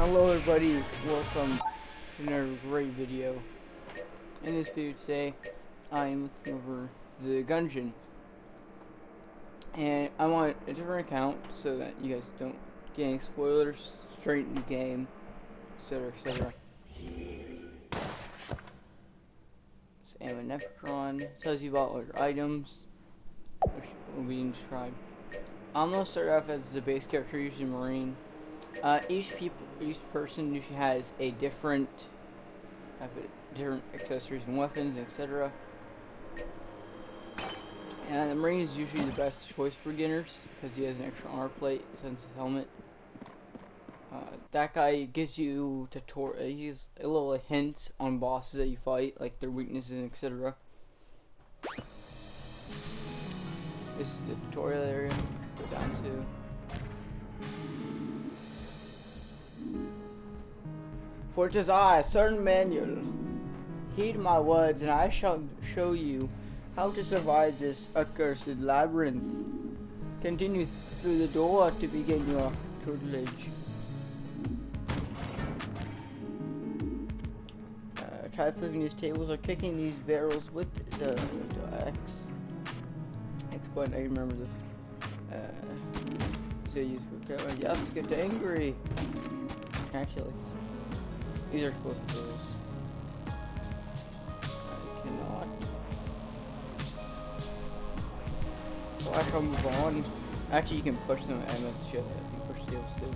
Hello everybody, welcome to another great video. In this video today, I'm looking over the Gungeon. And I want a different account so that you guys don't get any spoilers straight in the game, etc, etc. It's Necron, tells you about all your items, which will be described. I'm gonna start off as the base character, usually Marine. Each person usually has a different accessories and weapons, etc. And the Marine is usually the best choice for beginners because he has an extra armor plate since his helmet. That guy gives you he's a little hint on bosses that you fight, like their weaknesses, etc. This is the tutorial area. Go down to. For 'tis I, certain manual. Heed my words, and I shall show you how to survive this accursed labyrinth. Continue through the door to begin your tutelage. Try flipping these tables or kicking these barrels with the X button. I remember this. Yes, get angry. Actually, these are explosive barrels. I cannot. So I shall move on. Actually, you can push them. I meant shit. You can push tables too.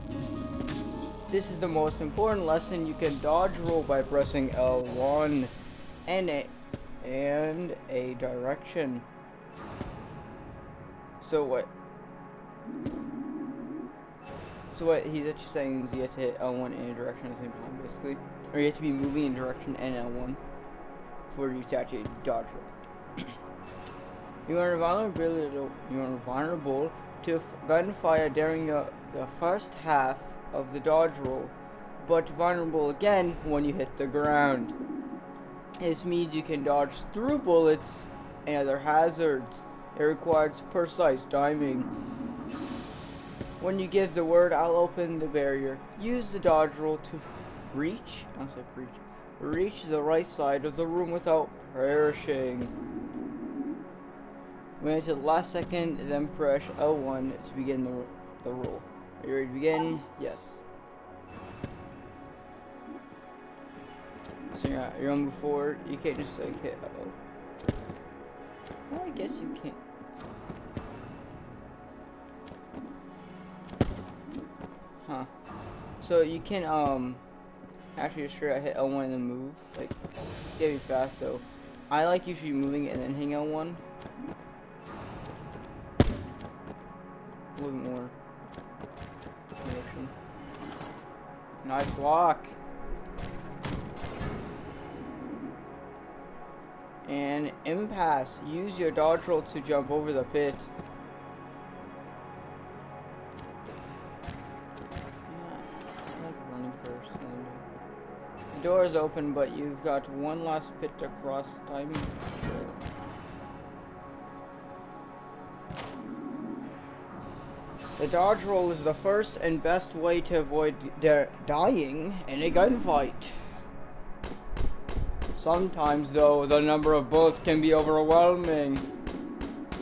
This is the most important lesson. You can dodge roll by pressing L1 and a direction. So what he's actually saying is you have to hit L1 in a direction at the same time, basically. Or you have to be moving in direction and L1 for you to actually dodge roll. You are vulnerable to gunfire during the first half of the dodge roll, but vulnerable again when you hit the ground. This means you can dodge through bullets and other hazards. It requires precise timing. When you give the word, I'll open the barrier. Use the dodge roll to reach the right side of the room without perishing. Wait until the last second, then press L1 to begin the roll. Are you ready to begin? Yes. So you're on before. You can't just like hit. Well, I guess you can't. Huh. So you can actually just straight hit L1 and then move. Like, get me fast. So I like usually moving it and then hitting L1. A little more motion. Nice walk. And impasse. Use your dodge roll to jump over the pit. The door is open, but you've got one last pit to cross. Timing. The dodge roll is the first and best way to avoid dying in a gunfight. Sometimes, though, the number of bullets can be overwhelming.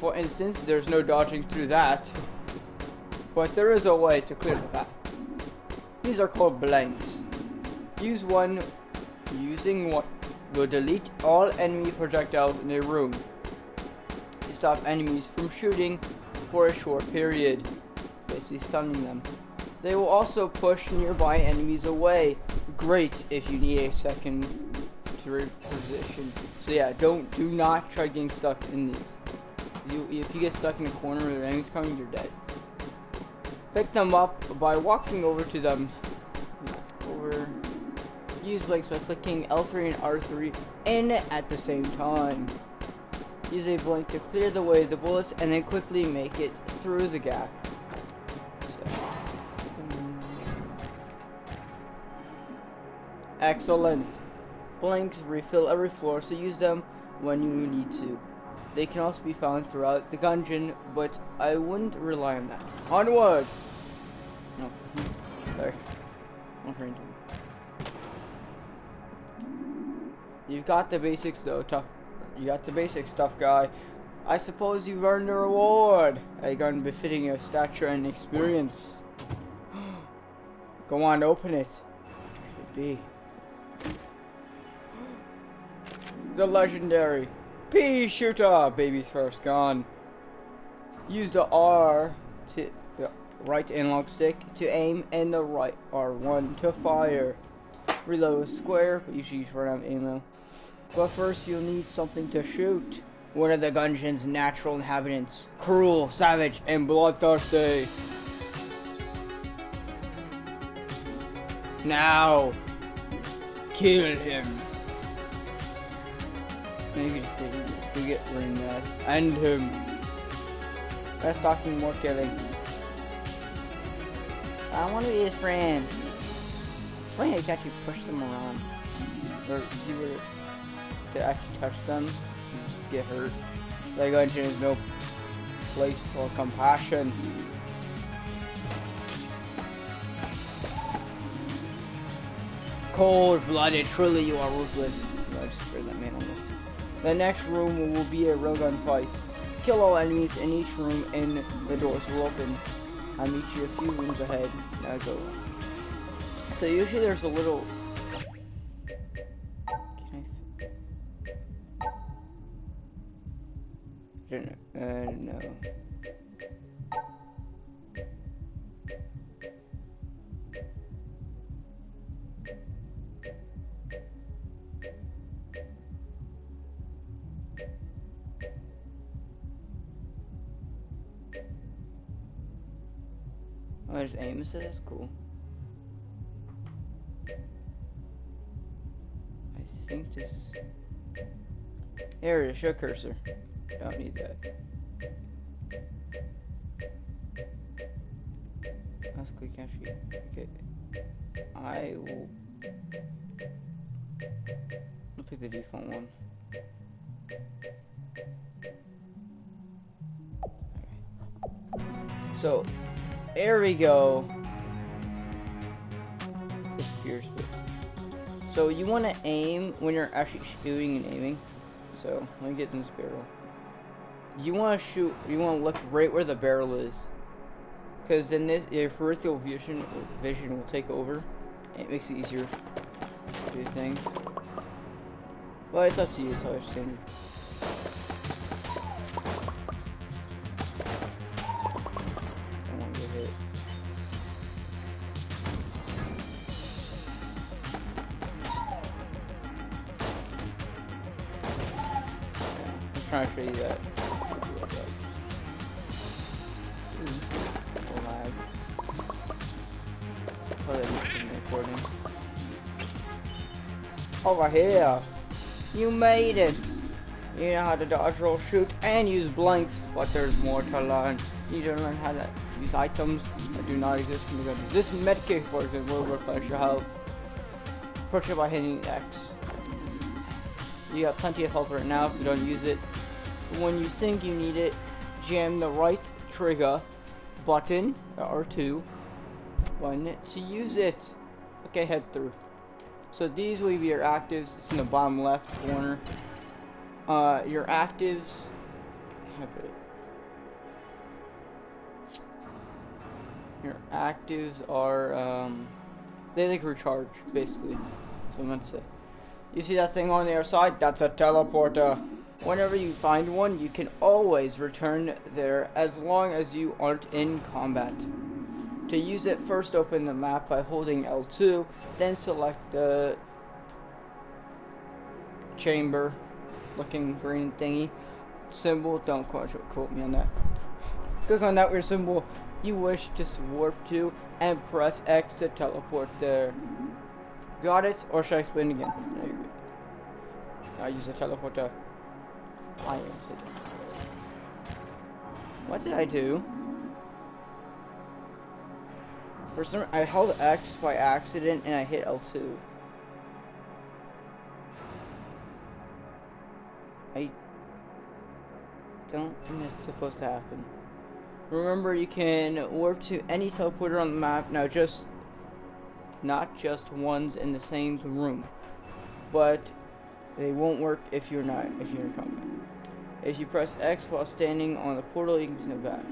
For instance, there's no dodging through that. But there is a way to clear the path. These are called blanks. Using what will delete all enemy projectiles in a room to stop enemies from shooting for a short period, basically stunning them. They will also push nearby enemies away. Great if you need a second to reposition. So yeah, do not try getting stuck in these. If you get stuck in a corner where the enemy's coming, you're dead. Pick them up by walking over to them. Use blanks by clicking L3 and R3 in at the same time. Use a blank to clear the way of the bullets and then quickly make it through the gap. Excellent. Blanks refill every floor, so use them when you need to. They can also be found throughout the Gungeon, but I wouldn't rely on that. Onward! No. Sorry. friend. You've got the basics though, tough. You got the basics, tough guy. I suppose you've earned a reward. A gun befitting your stature and experience. Go on, open it. What could it be? The legendary pea shooter. Baby's first gun. Use the R to right analog stick to aim and the right R1 to fire. Reload with square, but usually use run out of ammo. But first you'll need something to shoot. One of the Gungeon's natural inhabitants. Cruel, savage, and bloodthirsty. Now, kill him. Maybe just get rid of that. End him. Less talking, more killing. I want to be his friend. It's funny how you can actually push them around. Or if you were to actually touch them, you just get hurt. Like Gungeon has no place for compassion. Cold-blooded, truly you are ruthless. I just spread that man on this. The next room will be a railgun fight. Kill all enemies in each room and the doors will open. I'll meet you a few rooms ahead. Now go. So usually there's a little... no. Oh, there's aim assist, cool. I think this... Here it is, show cursor. Don't need that. That's quick actually. Okay. I will... I'll pick the default one. Okay. So, there we go. Disappears, but... So you want to aim when you're actually shooting and aiming. So let me get in this barrel. You want to shoot. You want to look right where the barrel is, because then this your peripheral vision will take over. And it makes it easier to do things. Well, it's up to you. It's always standard. I want to get hit. I'm trying to show you that. Lag. Recording. Over here, you made it. You know how to dodge, roll, shoot, and use blanks, but there's more to learn. You need to learn how to use items that do not exist in the gun. This medkit, for example, will replenish your health. Approach it by hitting X. You got plenty of health right now, so don't use it. When you think you need it, jam the right trigger button, R2, button, to use it. Okay, head through. So these will be your actives. It's in the bottom left corner. Your actives. Your actives are they like recharge basically. So I'm gonna say. You see that thing on the other side? That's a teleporter. Whenever you find one, you can always return there as long as you aren't in combat. To use it, first open the map by holding L2, then select the chamber looking green thingy symbol. Don't quote me on that. Click on that weird symbol you wish to warp to and press X to teleport there. Got it? Or should I explain again? No, you're good. I use the teleporter. What did I do? For some, I held X by accident and I hit L2. I don't think that's supposed to happen. Remember, you can warp to any teleporter on the map. Now just not just ones in the same room, but they won't work if you're in combat. If you press X while standing on the portal, you can snap back.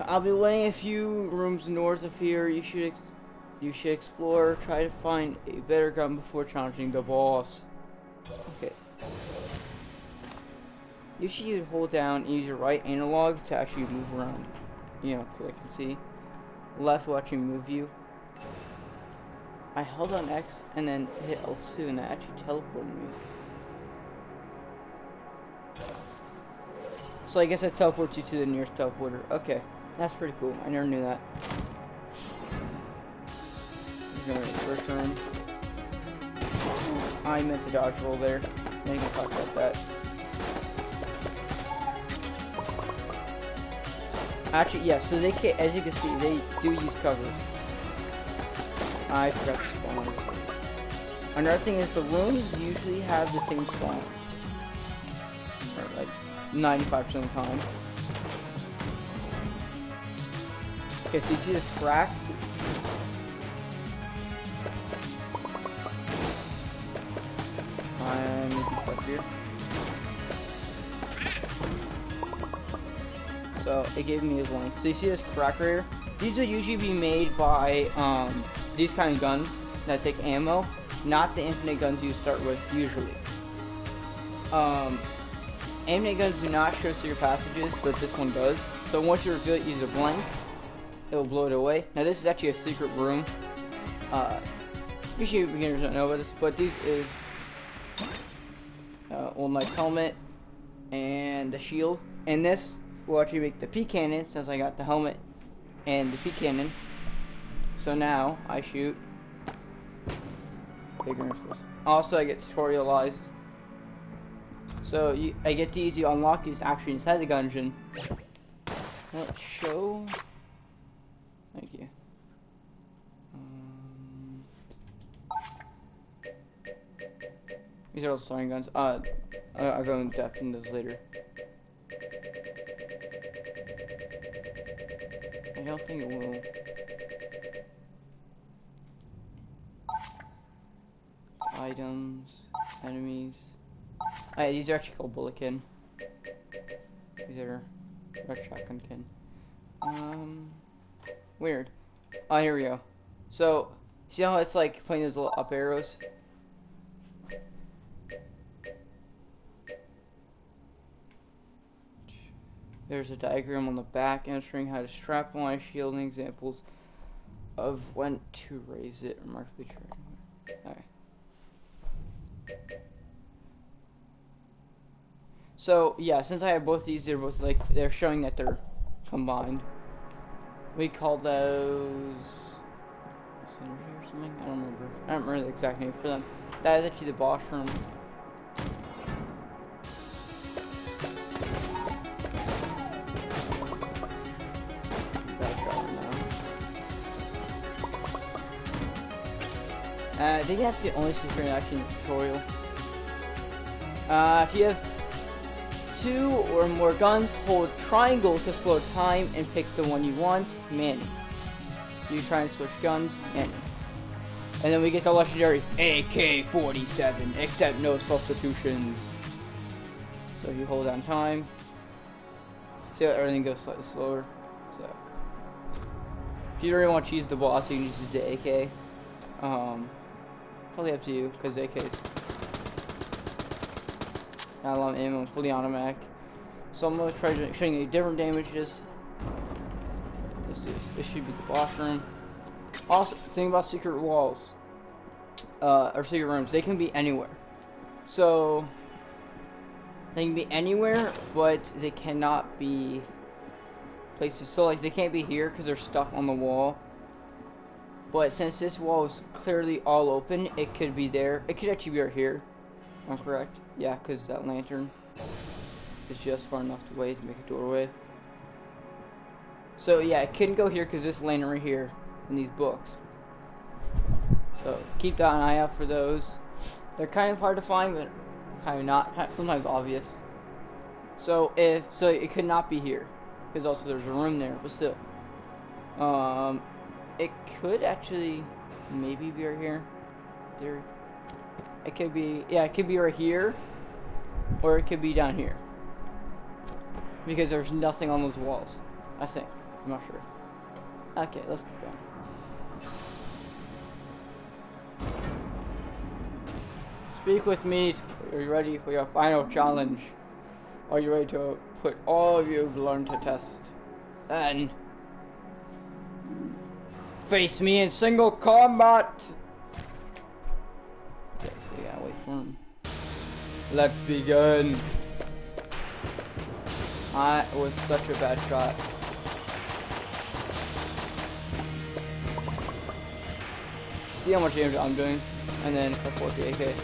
I'll be laying a few rooms north of here. You should explore. Try to find a better gun before challenging the boss. Okay. You should either hold down and use your right analog to actually move around. You know, click and see. Left watching move you. I held on X and then hit L2 and that actually teleported me. So I guess that teleports you to the nearest teleporter. Okay, that's pretty cool. I never knew that. First turn. I meant to dodge roll there. Now you can talk about that. Actually, yeah, so they can, as you can see, they do use cover. I forgot to spawn. Another thing is the rooms usually have the same spawns. Or like 95% of the time. Okay, so you see this crack? I'm making stuff here. So it gave me a link. So you see this crack right here? These will usually be made by these kind of guns that take ammo, not the infinite guns you start with usually. Infinite guns do not show secret passages, but this one does. So once you reveal it, use a blank, it will blow it away. Now this is actually a secret room. Usually beginners don't know about this, but this is All Knight's helmet and the shield, and this will actually make the P cannon since I got the helmet and the P cannon. So now I shoot bigger missiles. Also, I get tutorialized. So I get to easily unlock these actually inside the Gungeon. Let's show. Thank you. These are all starting guns. I'll go in depth in those later. I don't think it will. It's items, enemies. Oh, yeah, these are actually called bullet kin. These are red shotgun kin. Weird. Oh, here we go. So, see how it's like playing those little up arrows? There's a diagram on the back illustrating how to strap on a shield and examples of when to raise it. Remarkably true. Alright. So yeah, since I have both these, they're both like they're showing that they're combined. We call those synergy or something. I don't remember. I don't remember the exact name for them. That is actually the boss room. I think that's the only secret actually in the tutorial. If you have 2 or more guns, hold triangle to slow time and pick the one you want, manually. You try and switch guns, manually. And then we get the legendary AK-47, except no substitutions. So if you hold down time, see how everything goes slightly slower. So if you really want to use the boss, you can use the AK. Totally up to you, because AK's got a lot of ammo, fully automatic. So I'm going to try showing you different damages. Let's do this. This should be the boss room. Also, think about secret walls, or secret rooms. They can be anywhere. So, they can be anywhere, but they cannot be places. So, like, they can't be here because they're stuck on the wall. But since this wall is clearly all open, it could be there. It could actually be right here. Am I correct? Yeah, because that lantern is just far enough away to make a doorway. So yeah, it couldn't go here because this lantern right here in these books. So keep an eye out for those. They're kind of hard to find, but kind of not. Sometimes obvious. So it could not be here because also there's a room there, but still. It could actually maybe be right here. There. It could be, yeah, it could be right here, or it could be down here. Because there's nothing on those walls, I think. I'm not sure. Okay, let's keep going. Speak with me. Are you ready for your final challenge? Are you ready to put all you've learned to test? Then face me in single combat. Okay, so you gotta wait for him. Let's begin. I was such a bad shot. See how much damage I'm doing, and then a 4K AK.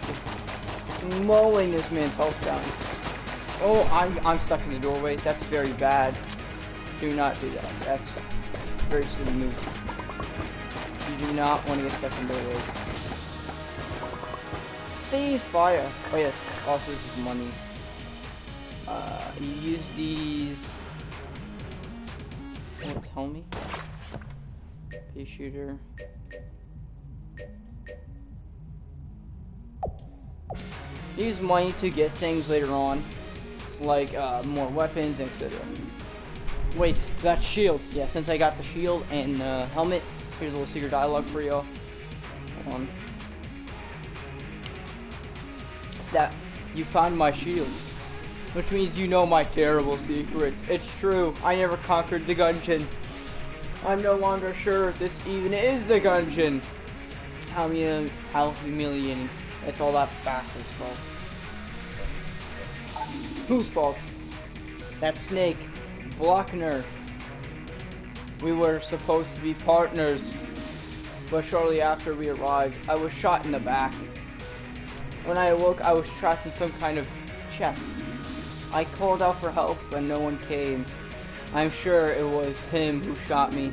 Just mowing this man's health down. Oh, I'm stuck in the doorway. That's very bad. Do not do that. That's very silly moves. You do not want to get stuck in doorways. Seize fire. Oh yes. Also, this is monies. You use these. Oh, tell me. Pea shooter. Use money to get things later on, like more weapons, etc. Wait, that shield. Yeah, since I got the shield and helmet, here's a little secret dialogue for y'all. Hold on. That you found my shield, which means you know my terrible secrets. It's true. I never conquered the Gungeon. I'm no longer sure if this even is the Gungeon. How humiliating. It's all that bastard's fault. Whose fault? That snake. Blockner. We were supposed to be partners, but shortly after we arrived, I was shot in the back. When I awoke, I was trapped in some kind of chest. I called out for help, but no one came. I'm sure it was him who shot me.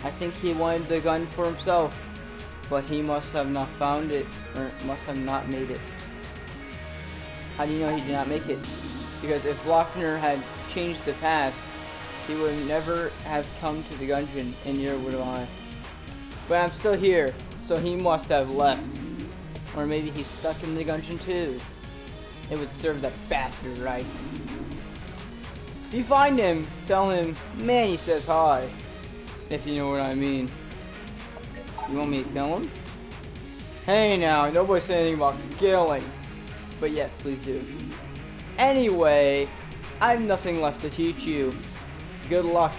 I think he wanted the gun for himself, but he must have not found it, or must have not made it. How do you know he did not make it? Because if Blockner had changed the past, he would never have come to the Gungeon, and neither would I. But I'm still here, so he must have left. Or maybe he's stuck in the Gungeon too. It would serve that bastard right. If you find him, tell him Manny says hi. If you know what I mean. You want me to kill him? Hey now, nobody said anything about killing. But yes, please do. Anyway, I have nothing left to teach you. Good luck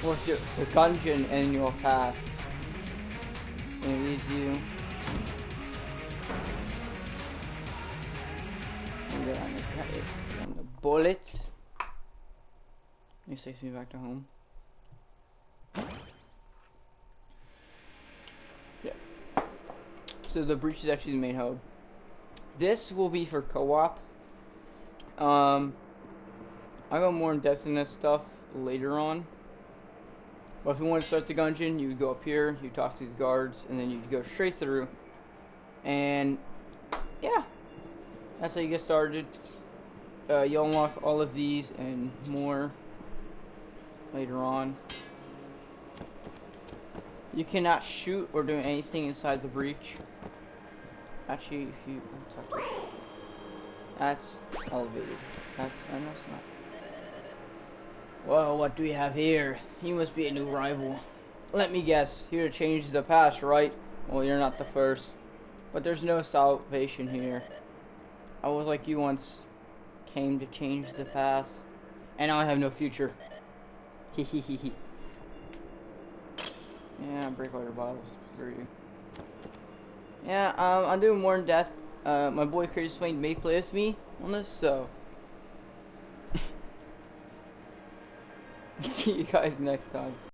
with the Gungeon and your past. So it leaves you. On the bullets. This takes me back to home. Yeah. So the breach is actually the main hub. This will be for co-op. I'll go more in depth in this stuff later on. But if you want to start the Gungeon, you would go up here, you talk to these guards, and then you go straight through. And yeah, that's how you get started. You'll unlock all of these and more later on. You cannot shoot or do anything inside the breach. Actually, if you talk to this guy. That's elevated. That's not. Well, what do we have here? He must be a new rival. Let me guess. Here to change the past, right? Well, you're not the first. But there's no salvation here. I was like you once. Came to change the past. And now I have no future. Hehehehe. Yeah, breakwater bottles. Screw you. Yeah, I'm doing more in depth. My boy Crazy Swain may play with me on this, so. See you guys next time.